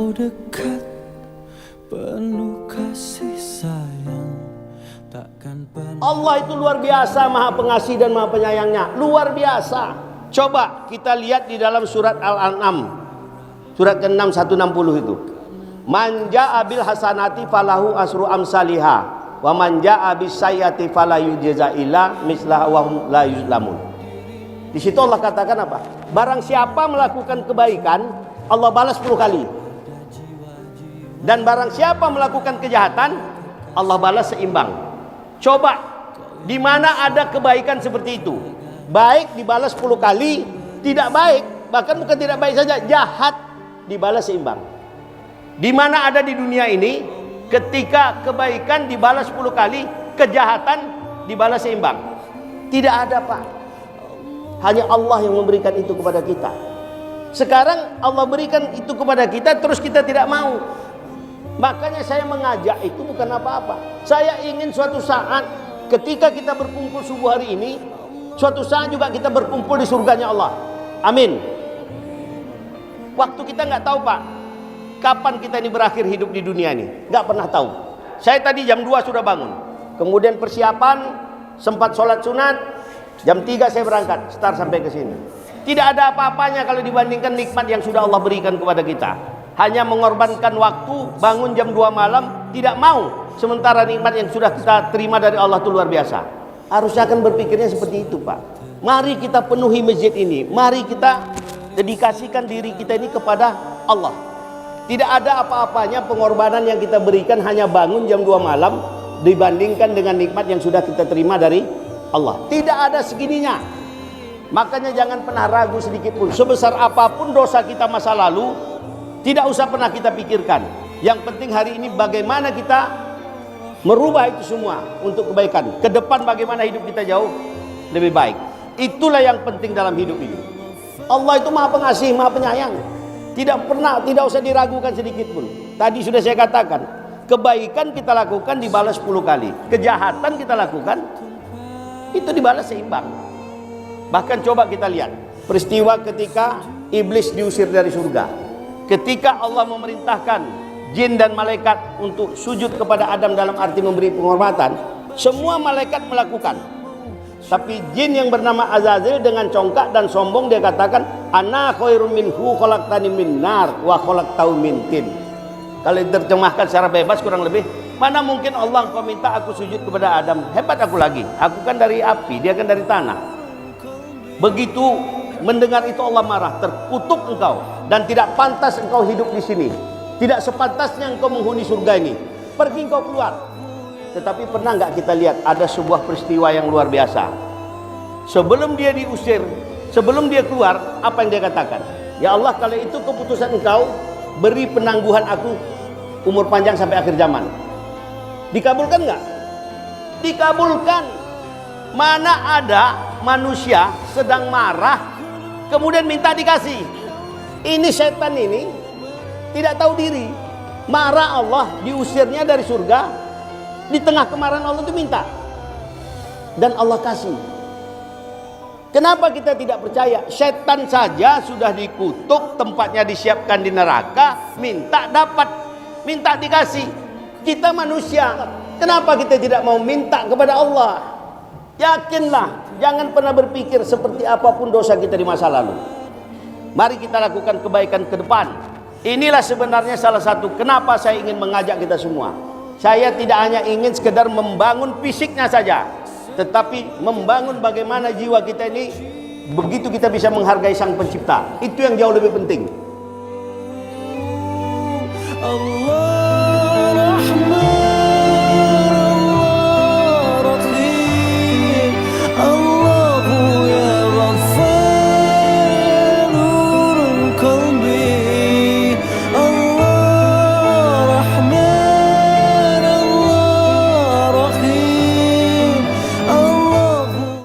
Engkau dekat, penuh kasih sayang, takkan pernah. Allah itu luar biasa, maha pengasih dan maha penyayangnya. Luar biasa. Coba kita lihat di dalam surat Al-An'am, surat ke-6 160 itu. Man ja'a bil hasanati falahu asru amsaliha, wa man ja'a bis sayyati fala yujza illa mislaha wa hum la yuzlamun. Di situ Allah katakan apa? Barang siapa melakukan kebaikan, Allah balas 10 kali. Dan barang siapa melakukan kejahatan, Allah balas seimbang. Coba, di mana ada kebaikan seperti itu? Baik dibalas 10 kali, tidak baik, bahkan bukan tidak baik saja, jahat dibalas seimbang. Di mana ada di dunia ini, ketika kebaikan dibalas 10 kali, kejahatan dibalas seimbang? Tidak ada, Pak. Hanya Allah yang memberikan itu kepada kita. Sekarang Allah berikan itu kepada kita, terus kita tidak mau. Makanya saya mengajak itu bukan apa-apa. Saya ingin suatu saat ketika kita berkumpul subuh hari ini, suatu saat juga kita berkumpul di surganya Allah. Amin. Waktu kita nggak tahu, Pak, kapan kita ini berakhir hidup di dunia ini, nggak pernah tahu. Saya tadi jam 2 sudah bangun, kemudian persiapan, sempat sholat sunat, jam 3 saya berangkat, start sampai ke sini. Tidak ada apa-apanya kalau dibandingkan nikmat yang sudah Allah berikan kepada kita. Hanya mengorbankan waktu, bangun jam 2 malam, tidak mau. Sementara nikmat yang sudah kita terima dari Allah itu luar biasa. Harusnya akan berpikirnya seperti itu, Pak. Mari kita penuhi masjid ini. Mari kita dedikasikan diri kita ini kepada Allah. Tidak ada apa-apanya pengorbanan yang kita berikan hanya bangun jam 2 malam dibandingkan dengan nikmat yang sudah kita terima dari Allah. Tidak ada segininya. Makanya jangan pernah ragu sedikit pun. Sebesar apapun dosa kita masa lalu, tidak usah pernah kita pikirkan. Yang penting hari ini bagaimana kita merubah itu semua untuk kebaikan. Ke depan bagaimana hidup kita jauh lebih baik. Itulah yang penting dalam hidup ini. Allah itu maha pengasih, maha penyayang. Tidak usah diragukan sedikit pun. Tadi sudah saya katakan, kebaikan kita lakukan dibalas 10 kali. Kejahatan kita lakukan, itu dibalas seimbang. Bahkan coba kita lihat peristiwa ketika iblis diusir dari surga. Ketika Allah memerintahkan jin dan malaikat untuk sujud kepada Adam dalam arti memberi penghormatan, semua malaikat melakukan. Tapi jin yang bernama Azazil dengan congkak dan sombong dia katakan, ana khairum minhu khalaqtani min nar wa khalaqtahu min tin. Kalau diterjemahkan secara bebas kurang lebih, mana mungkin Allah engkau minta aku sujud kepada Adam, hebat aku lagi. Aku kan dari api, dia kan dari tanah. Begitu mendengar itu Allah marah, terkutuk engkau dan tidak pantas engkau hidup di sini. Tidak sepantasnya engkau menghuni surga ini. Pergi engkau keluar. Tetapi pernah nggak kita lihat ada sebuah peristiwa yang luar biasa? Sebelum dia diusir, sebelum dia keluar, apa yang dia katakan? Ya Allah, kalau itu keputusan engkau, beri penangguhan aku umur panjang sampai akhir zaman. Dikabulkan nggak? Dikabulkan. Mana ada manusia sedang marah kemudian minta dikasih? Ini setan ini tidak tahu diri. Marah Allah, diusirnya dari surga, di tengah kemarahan Allah itu minta, dan Allah kasih. Kenapa kita tidak percaya? Setan saja sudah dikutuk, tempatnya disiapkan di neraka, minta dapat, minta dikasih. Kita manusia, kenapa kita tidak mau minta kepada Allah? Yakinlah, jangan pernah berpikir seperti apapun dosa kita di masa lalu. Mari kita lakukan kebaikan ke depan. Inilah sebenarnya salah satu kenapa saya ingin mengajak kita semua. Saya tidak hanya ingin sekedar membangun fisiknya saja, tetapi membangun bagaimana jiwa kita ini, begitu kita bisa menghargai Sang Pencipta. Itu yang jauh lebih penting. Allah